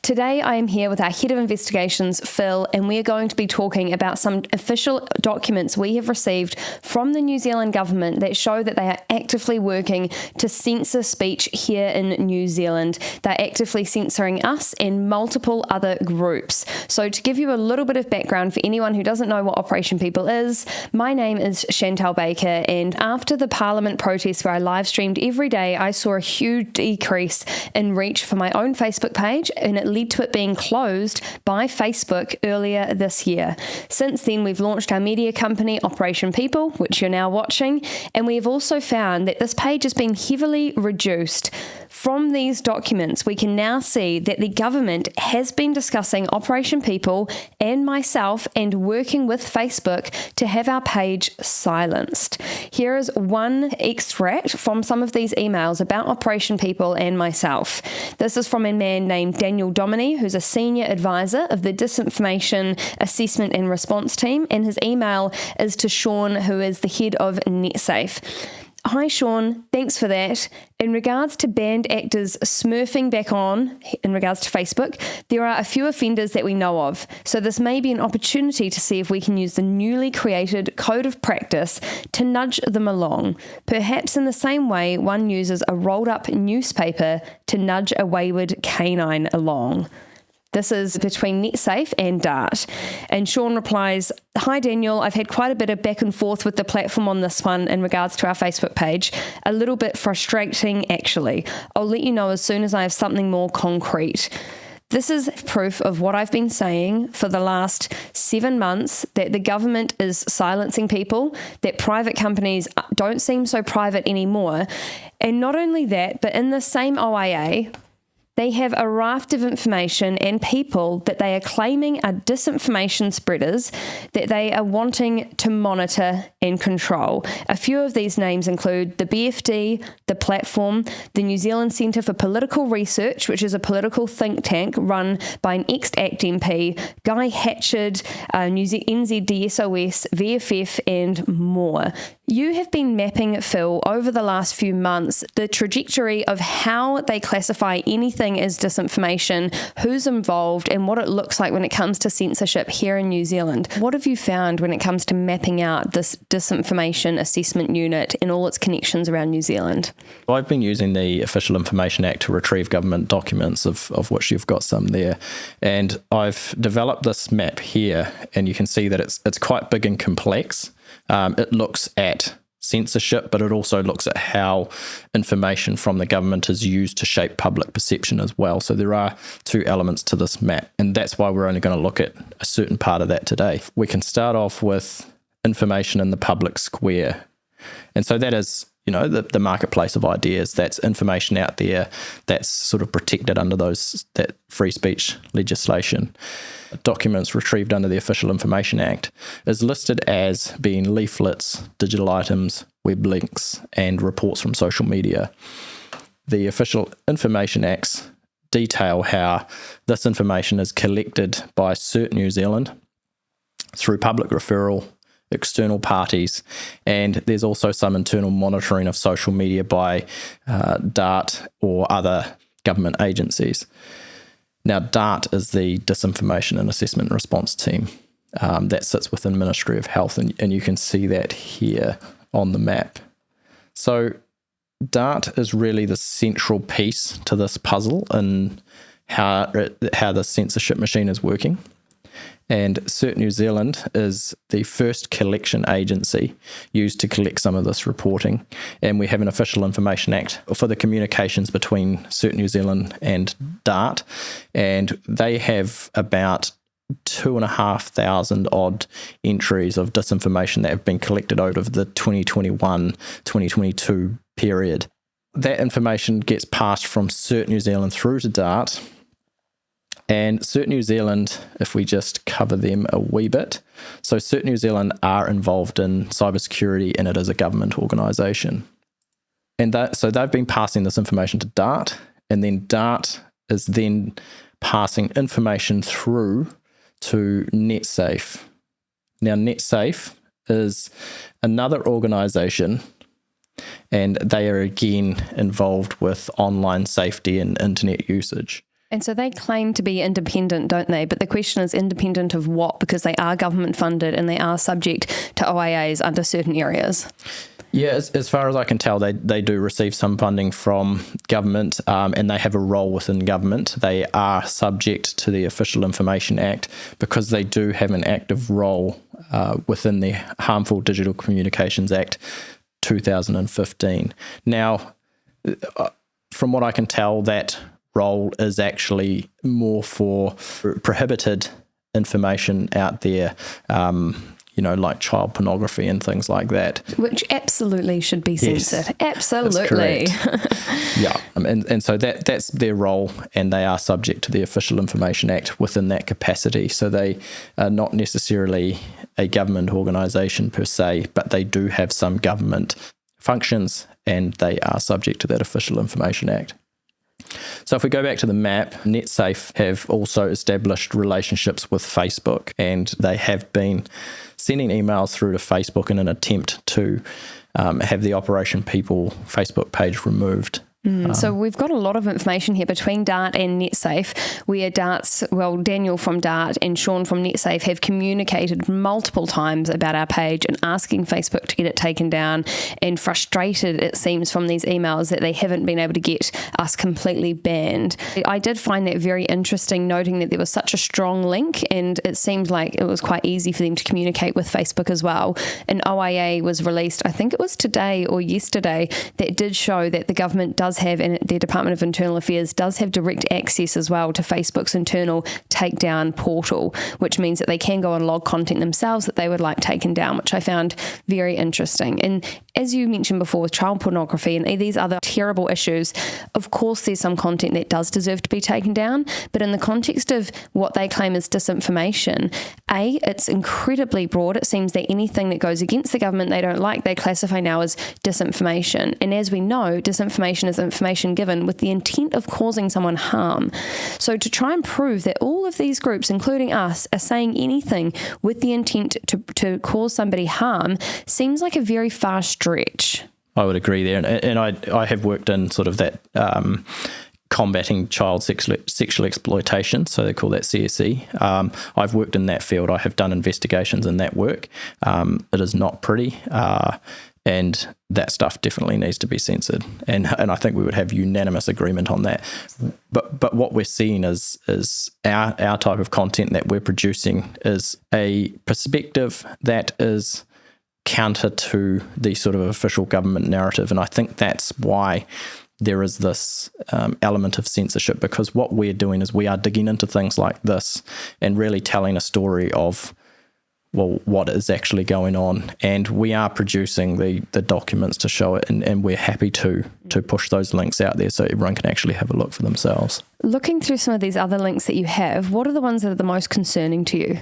Today I am here with our Head of Investigations, Phil, and we are going to be talking about some official documents we have received from the New Zealand government that show that they are actively working to censor speech here in New Zealand. They're actively censoring us and multiple other groups. So to give you a little bit of background for anyone who doesn't know what Operation People is, my name is Chantelle Baker, and after the Parliament protests where I live streamed every day, I saw a huge decrease in reach for my own Facebook page, and it led to it being closed by Facebook earlier this year. Since then, we've launched our media company, Operation People, which you're now watching, and we have also found that this page has been heavily reduced. From these documents, we can now see that the government has been discussing Operation People and myself and working with Facebook to have our page silenced. Here is one extract from some of these emails about Operation People and myself. This is from a man named Daniel Dominy, who's a senior advisor of the Disinformation Assessment and Response Team, and his email is to Sean, who is the head of NetSafe. Hi Sean, thanks for that. In regards to banned actors smurfing back on, in regards to Facebook, there are a few offenders that we know of. So this may be an opportunity to see if we can use the newly created Code of Practice to nudge them along. Perhaps in the same way one uses a rolled up newspaper to nudge a wayward canine along. This is between NetSafe and Dart. And Sean replies, "Hi Daniel, I've had quite a bit of back and forth with the platform on this one in regards to our Facebook page. A little bit frustrating actually. I'll let you know as soon as I have something more concrete." This is proof of what I've been saying for the last 7 months, that the government is silencing people, that private companies don't seem so private anymore. And not only that, but in the same OIA, they have a raft of information and people that they are claiming are disinformation spreaders that they are wanting to monitor and control. A few of these names include the BFD, the Platform, the New Zealand Centre for Political Research, which is a political think tank run by an ex-ACT MP, Guy Hatchard, NZDSOS, VFF, and more. You have been mapping, Phil, over the last few months, the trajectory of how they classify anything as disinformation, who's involved, and what it looks like when it comes to censorship here in New Zealand. What have you found when it comes to mapping out this disinformation assessment unit and all its connections around New Zealand? I've been using the Official Information Act to retrieve government documents, of which you've got some there. And I've developed this map here, and you can see that it's quite big and complex. It looks at censorship, but it also looks at how information from the government is used to shape public perception as well. So there are two elements to this map, and that's why we're only going to look at a certain part of that today. We can start off with information in the public square. And so that is, the marketplace of ideas. That's information out there that's sort of protected under that free speech legislation. Documents retrieved under the Official Information Act is listed as being leaflets, digital items, web links, and reports from social media. The Official Information Acts detail how this information is collected by CERT New Zealand through public referral, external parties, and there's also some internal monitoring of social media by DART or other government agencies. Now, DART is the Disinformation and Assessment and Response Team. That sits within Ministry of Health, and you can see that here on the map. So DART is really the central piece to this puzzle and how the censorship machine is working. And CERT New Zealand is the first collection agency used to collect some of this reporting. And we have an Official Information Act for the communications between CERT New Zealand and DART. And they have about 2,500 odd entries of disinformation that have been collected over the 2021-2022 period. That information gets passed from CERT New Zealand through to DART. And CERT New Zealand, if we just cover them a wee bit, so CERT New Zealand are involved in cybersecurity, and it is a government organisation. And so they've been passing this information to DART, and then DART is then passing information through to NetSafe. Now, NetSafe is another organisation, and they are again involved with online safety and internet usage. And so they claim to be independent, don't they? But the question is independent of what? Because they are government funded and they are subject to OIAs under certain areas. Yeah, as far as I can tell, they do receive some funding from government, and they have a role within government. They are subject to the Official Information Act because they do have an active role within the Harmful Digital Communications Act 2015. Now, from what I can tell, that role is actually more for prohibited information out there, like child pornography and things like that. Which absolutely should be censored. Yes, absolutely. That's correct. Yeah. And so that's their role, and they are subject to the Official Information Act within that capacity. So they are not necessarily a government organisation per se, but they do have some government functions, and they are subject to that Official Information Act. So if we go back to the map, NetSafe have also established relationships with Facebook, and they have been sending emails through to Facebook in an attempt to have the Operation People Facebook page removed. So we've got a lot of information here between Dart and NetSafe, where Daniel from Dart and Sean from NetSafe have communicated multiple times about our page and asking Facebook to get it taken down, and frustrated, it seems, from these emails that they haven't been able to get us completely banned. I did find that very interesting, noting that there was such a strong link, and it seemed like it was quite easy for them to communicate with Facebook as well. An OIA was released, I think it was today or yesterday, that did show that the government does have, and the Department of Internal Affairs does have direct access as well to Facebook's internal takedown portal, which means that they can go and log content themselves that they would like taken down, which I found very interesting. And as you mentioned before, with child pornography and these other terrible issues, of course there's some content that does deserve to be taken down, but in the context of what they claim is disinformation, it's incredibly broad. It seems that anything that goes against the government they don't like, they classify now as disinformation. And as we know, disinformation is information given with the intent of causing someone harm. So to try and prove that all of these groups, including us, are saying anything with the intent to cause somebody harm seems like a very far stretch. I would agree there. And I have worked in sort of that combating child sexual exploitation, so they call that CSE. I've worked in that field. I have done investigations in that work. It is not pretty. And that stuff definitely needs to be censored, and I think we would have unanimous agreement on that. But what we're seeing is our type of content that we're producing is a perspective that is counter to the sort of official government narrative, and I think that's why there is this element of censorship, because what we're doing is we are digging into things like this and really telling a story of, well, what is actually going on, and we are producing the documents to show it, and we're happy to push those links out there so everyone can actually have a look for themselves. Looking through some of these other links that you have, what are the ones that are the most concerning to you?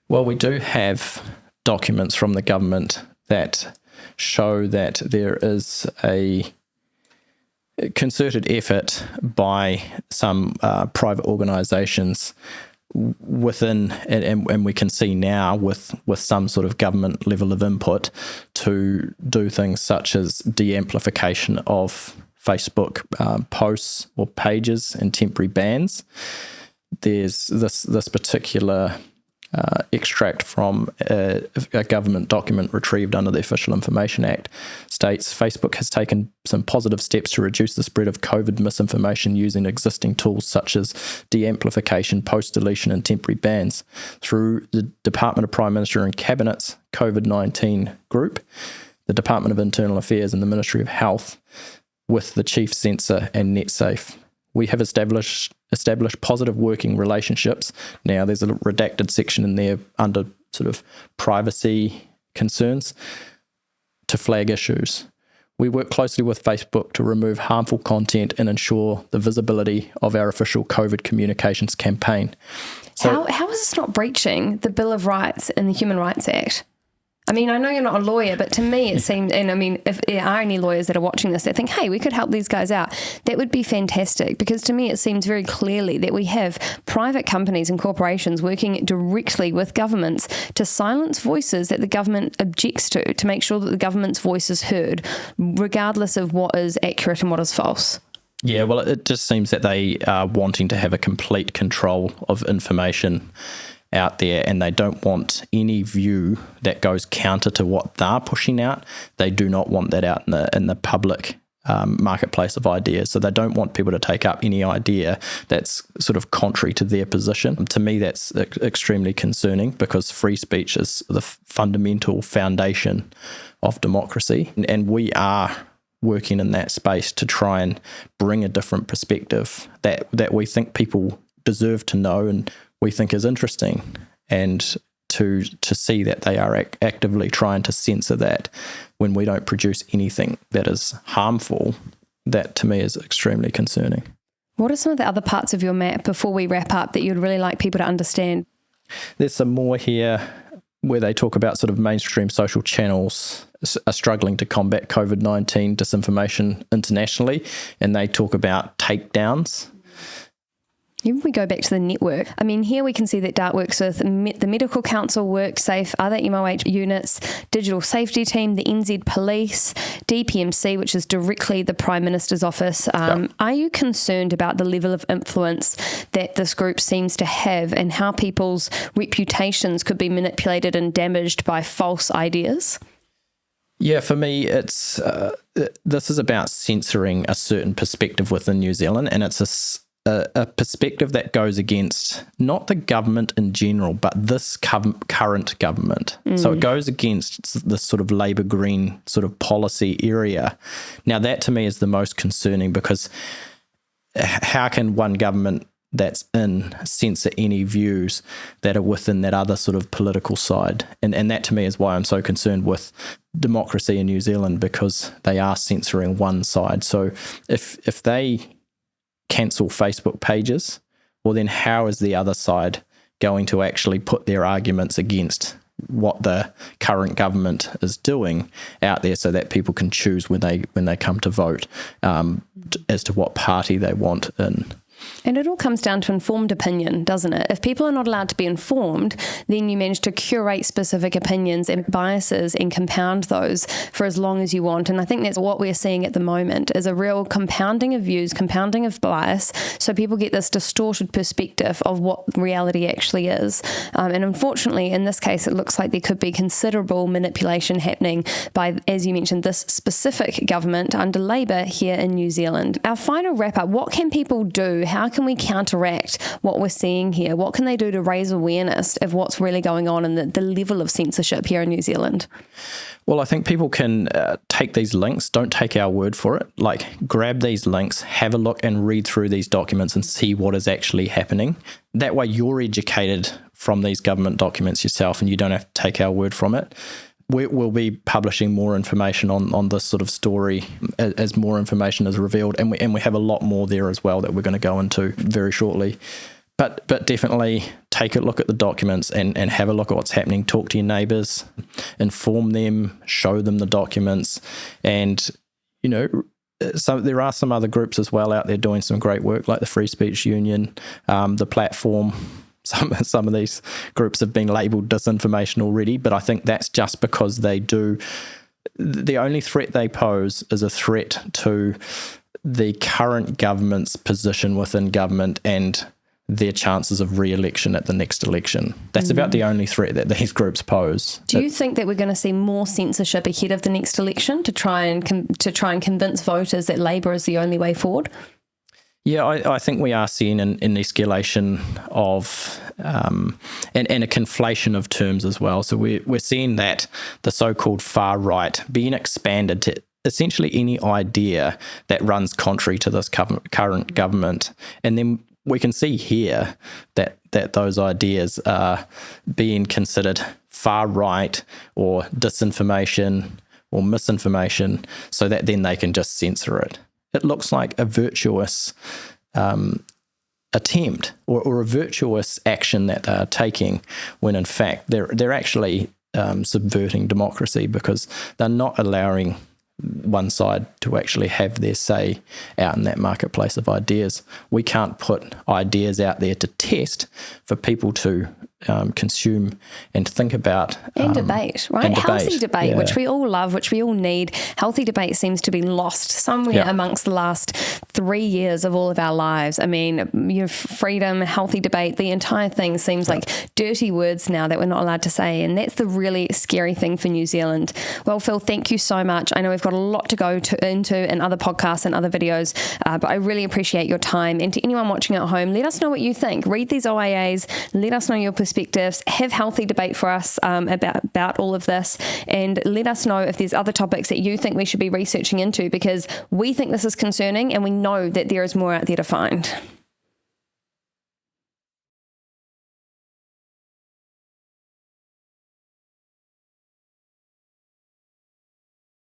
Well, we do have documents from the government that show that there is a concerted effort by some private organisations within, and we can see now with some sort of government level of input, to do things such as de-amplification of Facebook posts or pages and temporary bans. There's this particular extract from a government document retrieved under the Official Information Act states Facebook has taken some positive steps to reduce the spread of COVID misinformation using existing tools such as de-amplification, post-deletion and temporary bans through the Department of Prime Minister and Cabinet's COVID-19 group, the Department of Internal Affairs and the Ministry of Health, with the Chief Censor and NetSafe. We have established positive working relationships. Now, there's a redacted section in there under sort of privacy concerns to flag issues. We work closely with Facebook to remove harmful content and ensure the visibility of our official COVID communications campaign. So, how is this not breaching the Bill of Rights and the Human Rights Act? I mean, I know you're not a lawyer, but to me it seems, and I mean, if there are any lawyers that are watching this that think, hey, we could help these guys out, that would be fantastic, because to me it seems very clearly that we have private companies and corporations working directly with governments to silence voices that the government objects to make sure that the government's voice is heard, regardless of what is accurate and what is false. Yeah, well, it just seems that they are wanting to have a complete control of information out there, and they don't want any view that goes counter to what they're pushing out. They do not want that out in the public marketplace of ideas. So they don't want people to take up any idea that's sort of contrary to their position. To me, that's extremely concerning, because free speech is the fundamental foundation of democracy, and we are working in that space to try and bring a different perspective that we think people deserve to know and we think is interesting, and to see that they are actively trying to censor that when we don't produce anything that is harmful. That to me is extremely concerning. What are some of the other parts of your map before we wrap up that you'd really like people to understand? There's some more here where they talk about sort of mainstream social channels are struggling to combat COVID-19 disinformation internationally, and they talk about takedowns. Even if we go back to the network, I mean, here we can see that DART works with the Medical Council, WorkSafe, other MOH units, Digital Safety Team, the NZ Police, DPMC, which is directly the Prime Minister's office. Are you concerned about the level of influence that this group seems to have, and how people's reputations could be manipulated and damaged by false ideas? Yeah, for me, it's this is about censoring a certain perspective within New Zealand, and it's a perspective that goes against not the government in general, but this current government. So it goes against this sort of Labour Green sort of policy area. Now, that to me is the most concerning, because how can one government that's in censor any views that are within that other sort of political side? And that to me is why I'm so concerned with democracy in New Zealand, because they are censoring one side. So if they cancel Facebook pages, well then how is the other side going to actually put their arguments against what the current government is doing out there, so that people can choose when they come to vote as to what party they want in? And it all comes down to informed opinion, doesn't it? If people are not allowed to be informed, then you manage to curate specific opinions and biases and compound those for as long as you want. And I think that's what we're seeing at the moment, is a real compounding of views, compounding of bias, so people get this distorted perspective of what reality actually is. And unfortunately, in this case, it looks like there could be considerable manipulation happening by, as you mentioned, this specific government under Labour here in New Zealand. Our final wrap-up, what can people do? How can we counteract what we're seeing here? What can they do to raise awareness of what's really going on and the level of censorship here in New Zealand? Well, I think people can take these links, don't take our word for it, like grab these links, have a look and read through these documents and see what is actually happening. That way you're educated from these government documents yourself and you don't have to take our word from it. We'll be publishing more information on this sort of story as more information is revealed, and we have a lot more there as well that we're going to go into very shortly. But definitely take a look at the documents and have a look at what's happening. Talk to your neighbours, inform them, show them the documents, and so there are some other groups as well out there doing some great work, like the Free Speech Union, the Platform. Some of these groups have been labelled disinformation already, but I think that's just because they do. The only threat they pose is a threat to the current government's position within government and their chances of re-election at the next election. That's about the only threat that these groups pose. Do you think that we're going to see more censorship ahead of the next election to try and convince voters that Labour is the only way forward? Yeah, I think we are seeing an escalation of and a conflation of terms as well. So we're seeing that the so-called far right being expanded to essentially any idea that runs contrary to this current government. And then we can see here that those ideas are being considered far right or disinformation or misinformation, so that then they can just censor it. It looks like a virtuous attempt or a virtuous action that they're taking, when in fact they're actually subverting democracy, because they're not allowing one side to actually have their say out in that marketplace of ideas. We can't put ideas out there to test for people to consume and think about. And debate, right? And healthy debate, yeah. which we all love, which we all need. Healthy debate seems to be lost somewhere amongst the last 3 years of all of our lives. I mean, freedom, healthy debate, the entire thing seems like dirty words now that we're not allowed to say. And that's the really scary thing for New Zealand. Well, Phil, thank you so much. I know we've got a lot to go into in other podcasts and other videos, but I really appreciate your time. And to anyone watching at home, let us know what you think. Read these OIAs, let us know your perspectives, have healthy debate for us about all of this, and let us know if there's other topics that you think we should be researching into, because we think this is concerning and we know that there is more out there to find.